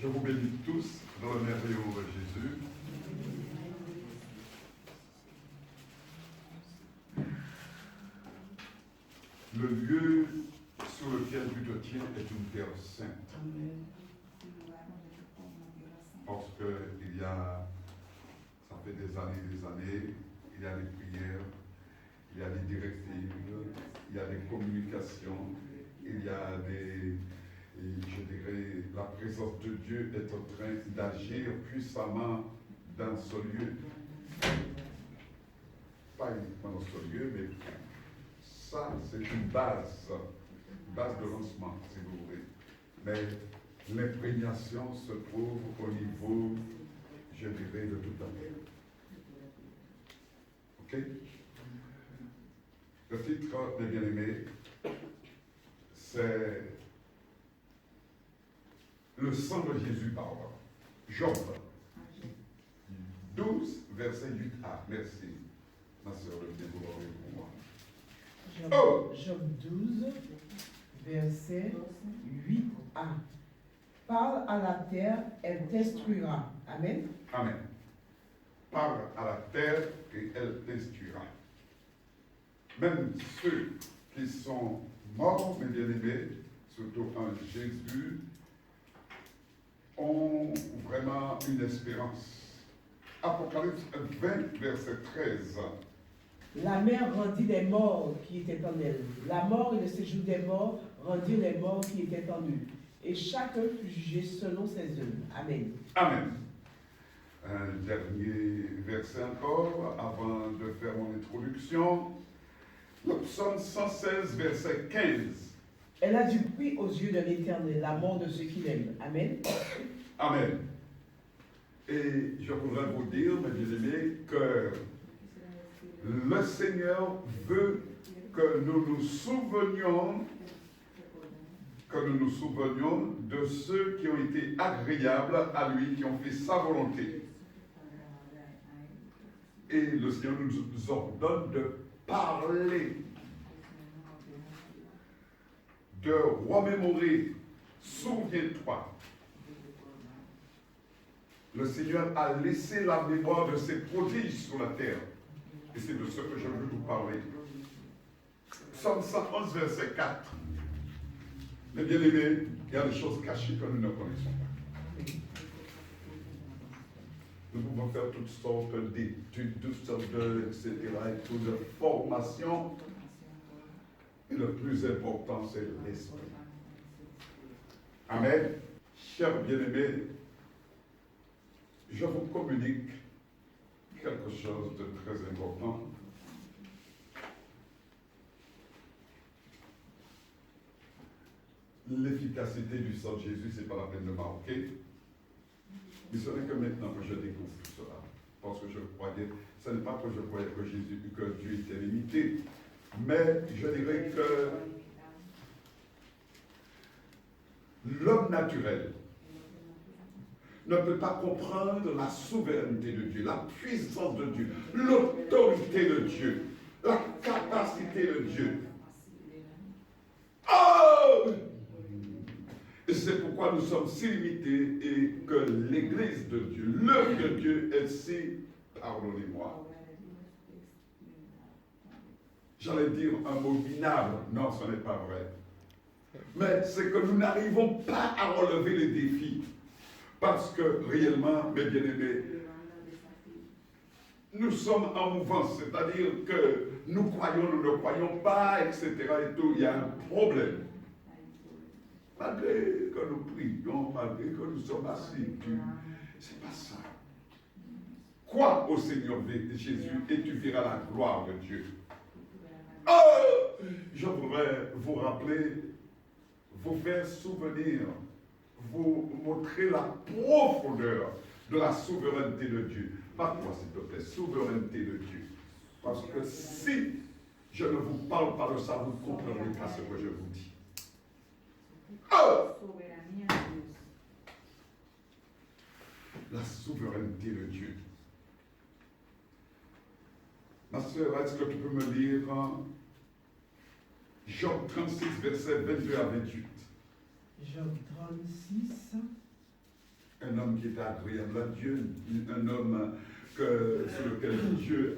Je vous bénis tous dans le merveilleux nom de Jésus. Le lieu sur lequel tu te tiens est une terre sainte. Parce qu'il y a, ça fait des années, il y a des prières, il y a des directives, il y a des communications, il y a des, je dirais, la présence de Dieu est en train d'agir puissamment dans ce lieu. Pas uniquement dans ce lieu, mais ça, c'est une base de lancement, si vous voulez. Mais l'imprégnation se trouve au niveau, je dirais, de toute la terre. OK? Le titre, mes bien-aimés, c'est le sang de Jésus parle. Job 12, verset 8a. Merci, ma soeur, de bien vouloir pour moi. Job 12, verset 8a. Parle à la terre, elle t'instruira. Amen. Amen. Parle à la terre et elle t'instruira. Même ceux qui sont morts, mes bien-aimés, surtout en Jésus, ont vraiment une espérance. Apocalypse 20, verset 13. La mer rendit les morts qui étaient en elle. La mort et le séjour des morts rendirent les morts qui étaient en eux. Et chacun fut jugé selon ses œuvres. Amen. Amen. Un dernier verset encore, avant de faire mon introduction. Le psaume 116, verset 15. Elle a du prix aux yeux de l'Éternel, la mort de ceux qui l'aiment. Amen. Amen. Et je voudrais vous dire, mes bien-aimés, que le Seigneur veut que nous nous souvenions de ceux qui ont été agréables à lui, qui ont fait sa volonté. Et le Seigneur nous ordonne de parler, de remémorer. Souviens-toi. Le Seigneur a laissé la mémoire de ses prodiges sur la terre. Et c'est de ce que je veux vous parler. Psaume 111, verset 4. Mais bien aimés, il y a des choses cachées que nous ne connaissons pas. Nous pouvons faire toutes sortes d'études, toutes sortes etc. et toutes de formations. Et le plus important, c'est l'esprit. Amen. Chers bien-aimés, je vous communique quelque chose de très important. L'efficacité du sang de Jésus, ce n'est pas la peine de marquer. Mais ce n'est que maintenant que je découvre tout cela. Parce que je croyais, ce n'est pas que je croyais que Dieu était limité. Mais je dirais que l'homme naturel ne peut pas comprendre la souveraineté de Dieu, la puissance de Dieu, l'autorité de Dieu, la capacité de Dieu. Oh! Et c'est pourquoi nous sommes si limités et que l'Église de Dieu, l'œuvre de Dieu est si, pardonnez-moi, j'allais dire un mot minable. Non, ce n'est pas vrai. Mais c'est que nous n'arrivons pas à relever les défis. Parce que réellement, mes bien-aimés, nous sommes en mouvance. C'est-à-dire que nous croyons, nous ne croyons pas, etc. Et tout. Il y a un problème. Malgré que nous prions, malgré que nous sommes assidus, c'est pas ça. Crois au Seigneur Jésus et tu verras la gloire de Dieu. Oh! Je voudrais vous rappeler, vous faire souvenir, vous montrer la profondeur de la souveraineté de Dieu. Pas toi, s'il te plaît, souveraineté de Dieu. Parce que si je ne vous parle pas de ça, vous ne comprendrez pas ce que je vous dis. Oh! La souveraineté de Dieu. Ma soeur, est-ce que tu peux me lire Job 36, versets 22 à 28? Job 36, un homme qui était agréable à Dieu, un homme sur lequel Dieu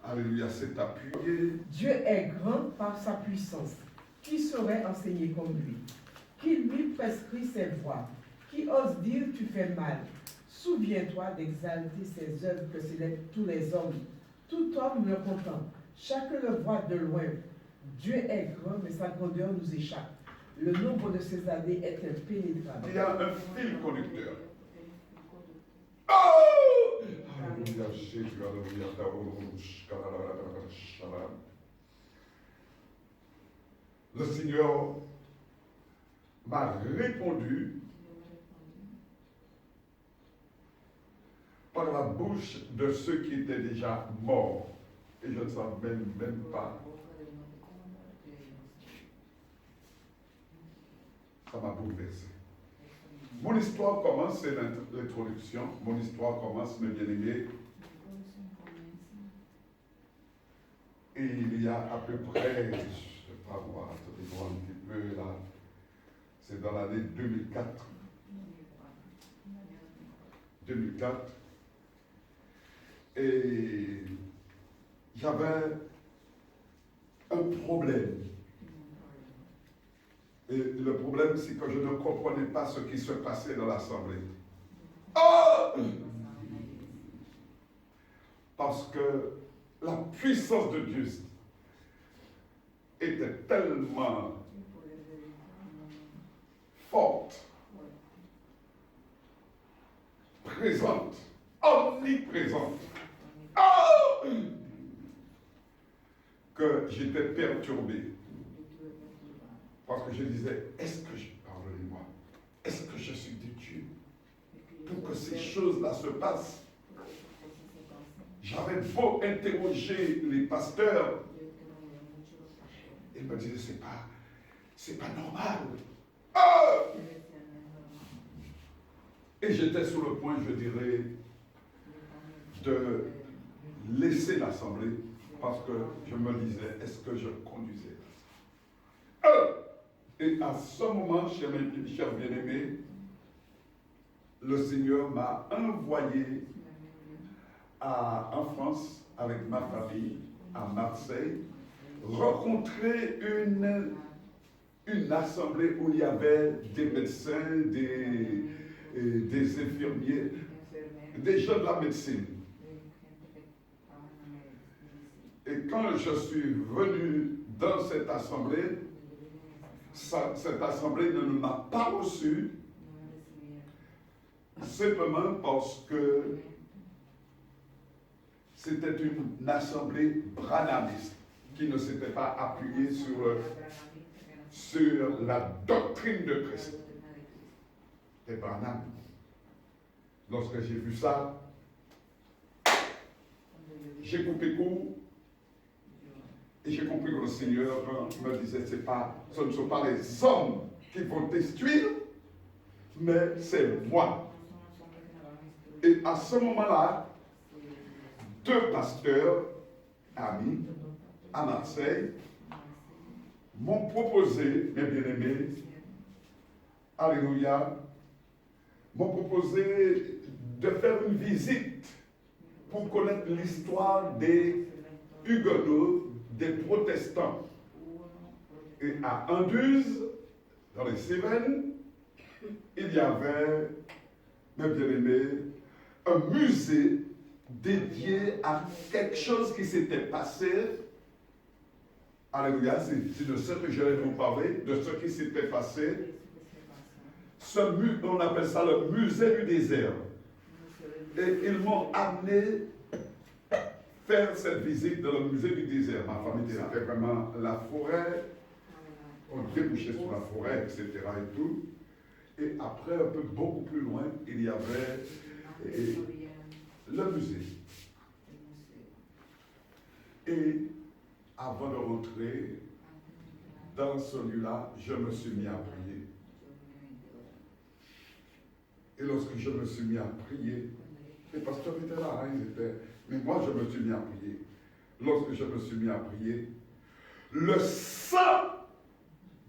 alléluia, s'est appuyé. Dieu est grand par sa puissance. Qui saurait enseigner comme lui? Qui lui prescrit ses voies? Qui ose dire tu fais mal? Souviens-toi d'exalter ses œuvres que célèbrent tous les hommes. Tout homme le contemple. Chacun le voit de loin. Dieu est grand, mais sa grandeur nous échappe. Le nombre de ses années est impénétrable. Il y a un fil conducteur. Oh! Alléluia, Jésus, alléluia. Le Seigneur m'a répondu par la bouche de ceux qui étaient déjà morts. Et je ne savais même pas. Ça m'a bouleversé. Mon histoire commence, c'est l'introduction. Mon histoire commence, mes bien-aimés. Et il y a à peu près, je ne sais pas voir, attendez-moi un petit peu là. C'est dans l'année 2004. 2004. Et j'avais un problème. Et le problème, c'est que je ne comprenais pas ce qui se passait dans l'assemblée. Oh! Parce que la puissance de Dieu était tellement forte, présente, omniprésente, oh! Que j'étais perturbé. Parce que je disais, est-ce que pardonnez-moi, est-ce que je suis de Dieu pour que ces choses-là se passent? J'avais beau interroger les pasteurs, ils me disaient, c'est pas normal. Oh! Et j'étais sur le point, je dirais, de laisser l'assemblée parce que je me disais, est-ce que je conduisais? Et à ce moment, chers bien-aimés, le Seigneur m'a envoyé en France avec ma famille, à Marseille, rencontrer une assemblée où il y avait des médecins, des infirmiers, des gens de la médecine. Et quand je suis venu dans cette assemblée ne m'a pas reçu simplement parce que c'était une assemblée branhamiste qui ne s'était pas appuyée sur la doctrine de Christ. Et Branham, lorsque j'ai vu ça, j'ai coupé court. Et j'ai compris que le Seigneur me disait, ce ne sont pas les hommes qui vont t'instruire, mais c'est moi. Et à ce moment-là, deux pasteurs, amis, à Marseille, m'ont proposé, mes bien-aimés, alléluia, m'ont proposé de faire une visite pour connaître l'histoire des Huguenots, des protestants. Et à Anduze, dans les Cévennes, il y avait, mes bien-aimés, un musée dédié à quelque chose qui s'était passé. Alléluia, c'est de ce que je vais vous parler, de ce qui s'était passé. On appelle ça le musée du désert. Et ils m'ont amené faire cette visite dans le musée du désert. Ma famille était vraiment la forêt, on débouchait sur la forêt, etc. et tout. Et après, un peu beaucoup plus loin, il y avait le musée. Et avant de rentrer dans celui-là, je me suis mis à prier. Et lorsque je me suis mis à prier, les pasteurs étaient là, mais moi je me suis mis à prier. Lorsque je me suis mis à prier, le sang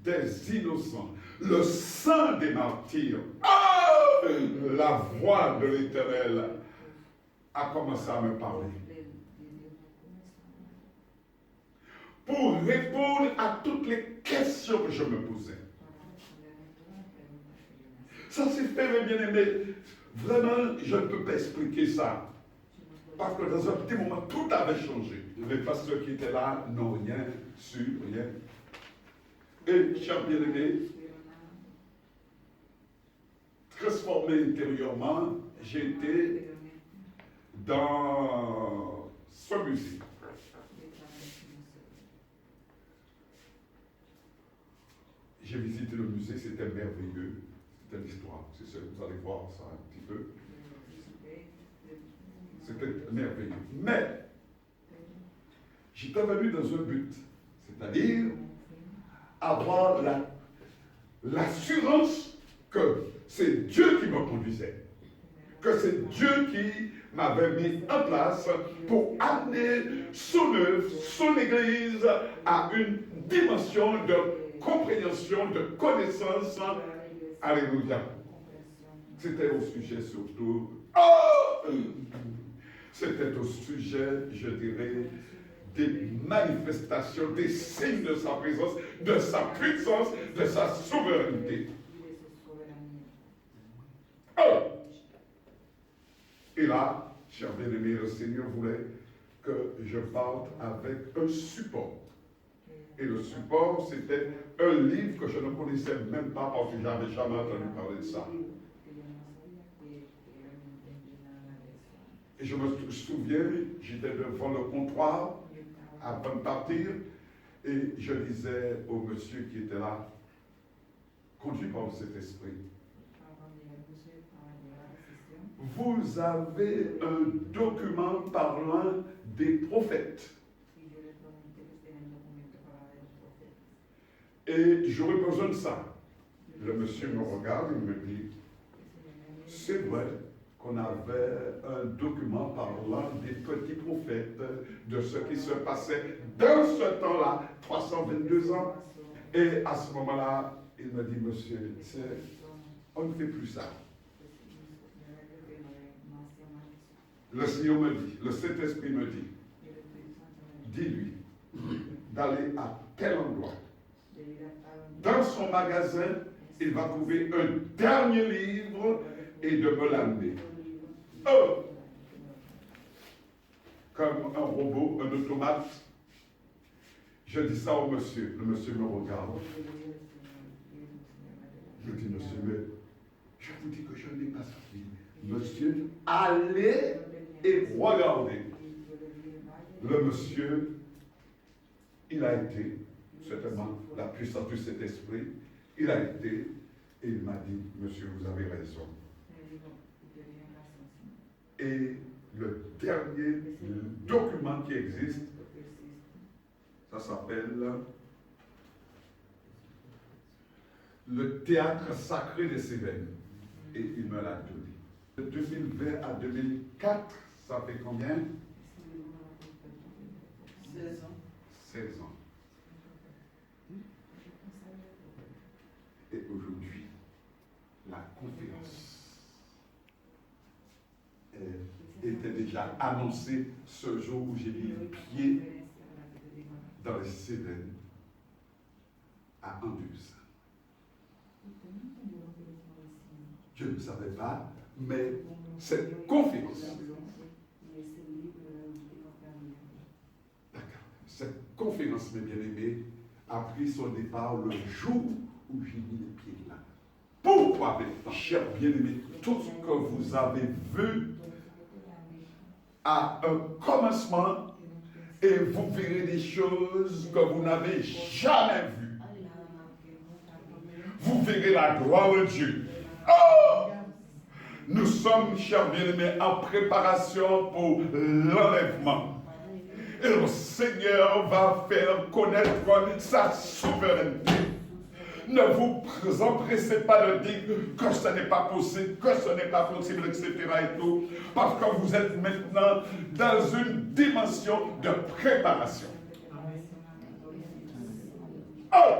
des innocents, le sang des martyrs, la voix de l'Éternel a commencé à me parler. Pour répondre à toutes les questions que je me posais. Ça s'est fait, mes bien-aimés. Vraiment, je ne peux pas expliquer ça. Parce que dans un petit moment, tout avait changé. Les pasteurs qui étaient là n'ont rien su, rien. Et, chers bien-aimés, transformé intérieurement, j'ai été dans ce musée. J'ai visité le musée, c'était merveilleux. C'était l'histoire. C'est ça, vous allez voir ça un petit peu. C'était merveilleux. Mais, j'étais venu dans un but, c'est-à-dire avoir l'assurance que c'est Dieu qui me conduisait, que c'est Dieu qui m'avait mis en place pour amener son œuvre, son Église à une dimension de compréhension, de connaissance. Alléluia. C'était au sujet surtout. C'était au sujet, je dirais, des manifestations, des signes de sa présence, de sa puissance, de sa souveraineté. Et là, cher bien-aimé, le Seigneur voulait que je parte avec un support. Et le support, c'était un livre que je ne connaissais même pas parce que je n'avais jamais entendu parler de ça. Et je me souviens, j'étais devant le comptoir avant de partir et je disais au monsieur qui était là, conduit par cet esprit, vous avez un document parlant des prophètes. Et j'aurais besoin de ça. Le monsieur me regarde et me dit, c'est vrai qu'on avait un document parlant des petits prophètes, de ce qui se passait dans ce temps-là, 322 ans. Et à ce moment-là, il me dit, monsieur, on ne fait plus ça. Le Seigneur me dit, le Saint-Esprit me dit, dis-lui d'aller à tel endroit. Dans son magasin, il va trouver un dernier livre et de me l'amener. Oh! Comme un robot, un automate. Je dis ça au monsieur. Le monsieur me regarde. Je dis, monsieur, mais je vous dis que je n'ai pas sorti. Monsieur, allez et regardez. Le monsieur, il a été, certainement, la puissance de cet esprit, il a été, et il m'a dit, monsieur, vous avez raison. Et le dernier document qui existe, ça s'appelle le théâtre sacré des Cévennes. Et il me l'a donné. De 2020 à 2004, ça fait combien? 16 ans. 16 ans. Et aujourd'hui, la conférence était déjà annoncée ce jour où j'ai mis les pieds dans les Cévennes à Anduze. Je ne savais pas, mais cette conférence, cette conférence, mes bien-aimés, a pris son départ le jour où j'ai mis les pieds là. Pourquoi, chers bien-aimés, tout ce que vous avez vu a un commencement et vous verrez des choses que vous n'avez jamais vues. Vous verrez la gloire de Dieu. Oh! Nous sommes, chers bien-aimés, en préparation pour l'enlèvement. Et le Seigneur va faire connaître sa souveraineté. Ne vous empressez pas de dire que ce n'est pas possible, que ce n'est pas possible, etc. et tout, parce que vous êtes maintenant dans une dimension de préparation. Oh!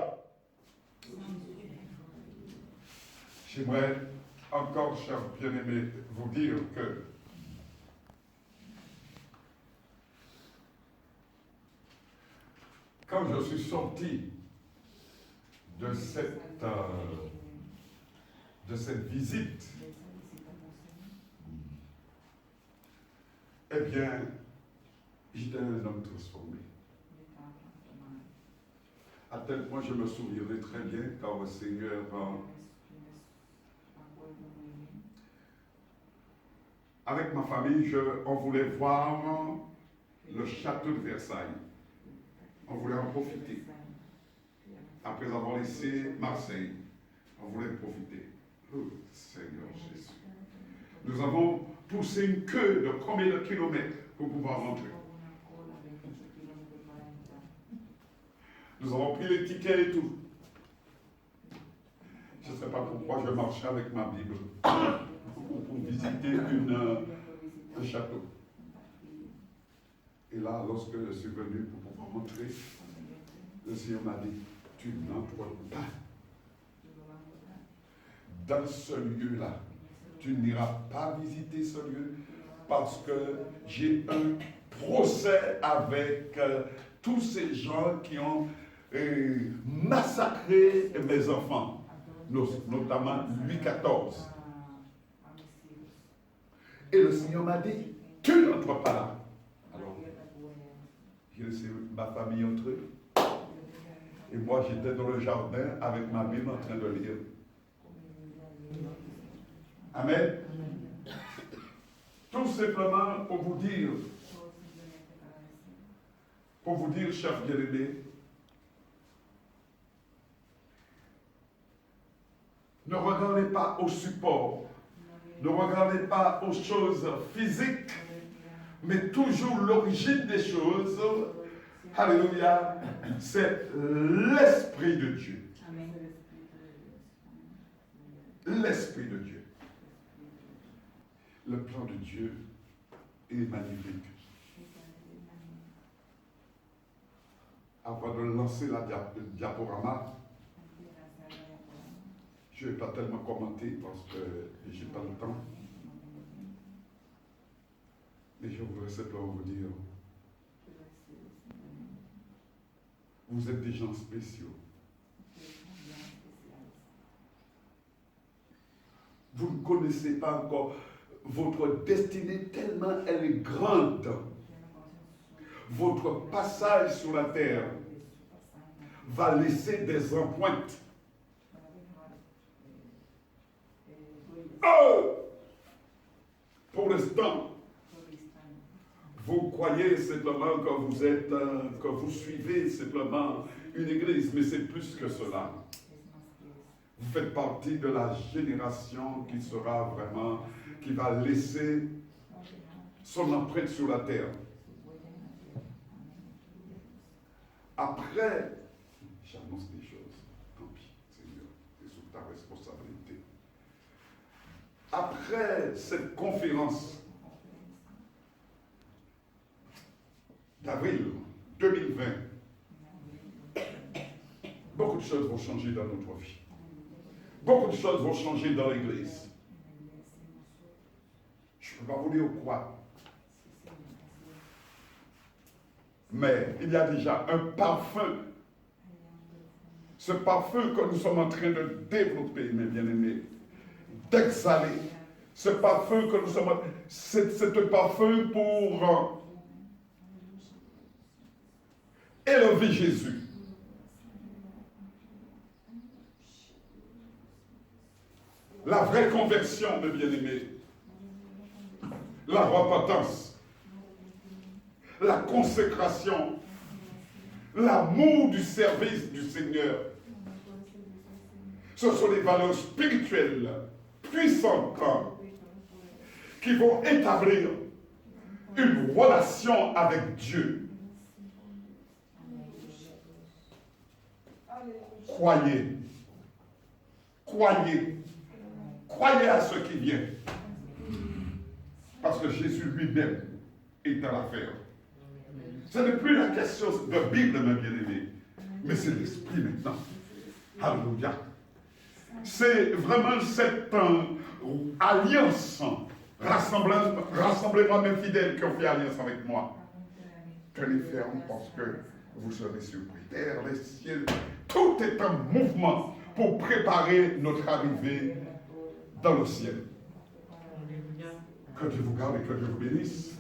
J'aimerais encore, chers bien-aimés, vous dire que quand je suis sorti de cette visite, eh bien, j'étais un homme transformé. À tel point, je me souviendrai très bien quand le Seigneur, avec ma famille, on voulait voir le château de Versailles. On voulait en profiter. Après avoir laissé Marseille, on voulait profiter. Oh, Seigneur Jésus. Nous avons poussé une queue de combien de kilomètres pour pouvoir rentrer. Nous avons pris les tickets et tout. Je ne sais pas pourquoi je marchais avec ma Bible pour visiter un château. Et là, lorsque je suis venu pour pouvoir rentrer, le Seigneur m'a dit, tu n'entres pas dans ce lieu-là. Tu n'iras pas visiter ce lieu parce que j'ai un procès avec tous ces gens qui ont massacré mes enfants, notamment Louis XIV. Et le Seigneur m'a dit, tu n'entres pas là. Alors, j'ai laissé ma famille entrer. Et moi, j'étais dans le jardin avec ma Bible en train de lire. Amen. Tout simplement pour vous dire, chers bien-aimés, ne regardez pas au support, ne regardez pas aux choses physiques, mais toujours l'origine des choses. Alléluia, c'est l'Esprit de Dieu. L'Esprit de Dieu. Le plan de Dieu est magnifique. Avant de lancer la diaporama, je ne vais pas tellement commenter parce que je n'ai pas le temps. Mais je voudrais simplement vous dire, vous êtes des gens spéciaux. Vous ne connaissez pas encore votre destinée tellement elle est grande. Votre passage sur la terre va laisser des empreintes. Oh! Pour l'instant, vous croyez simplement que vous suivez simplement une église, mais c'est plus que cela. Vous faites partie de la génération qui va laisser son empreinte sur la terre. Après, j'annonce des choses. Tant pis, Seigneur, c'est sous ta responsabilité. Après cette conférence d'avril 2020, beaucoup de choses vont changer dans notre vie. Beaucoup de choses vont changer dans l'Église. Je ne peux pas vous dire quoi. Mais il y a déjà un parfum. Ce parfum que nous sommes en train de développer, mes bien-aimés, d'exhaler. Ce parfum que nous sommes en train... C'est un parfum pour élever Jésus. La vraie conversion, mes bien-aimés. La repentance. La consécration. L'amour du service du Seigneur. Ce sont des valeurs spirituelles puissantes qui vont établir une relation avec Dieu. Croyez. Croyez. Croyez à ce qui vient. Parce que Jésus lui-même est à l'affaire. Ce n'est plus la question de Bible, mes bien-aimés, mais c'est l'Esprit maintenant. Alléluia. C'est vraiment cette alliance, rassemblement mes fidèles qui ont fait alliance avec moi. Tenez ferme parce que vous serez surpris. Terre, les cieux, tout est en mouvement pour préparer notre arrivée dans le ciel. Que Dieu vous garde et que Dieu vous bénisse.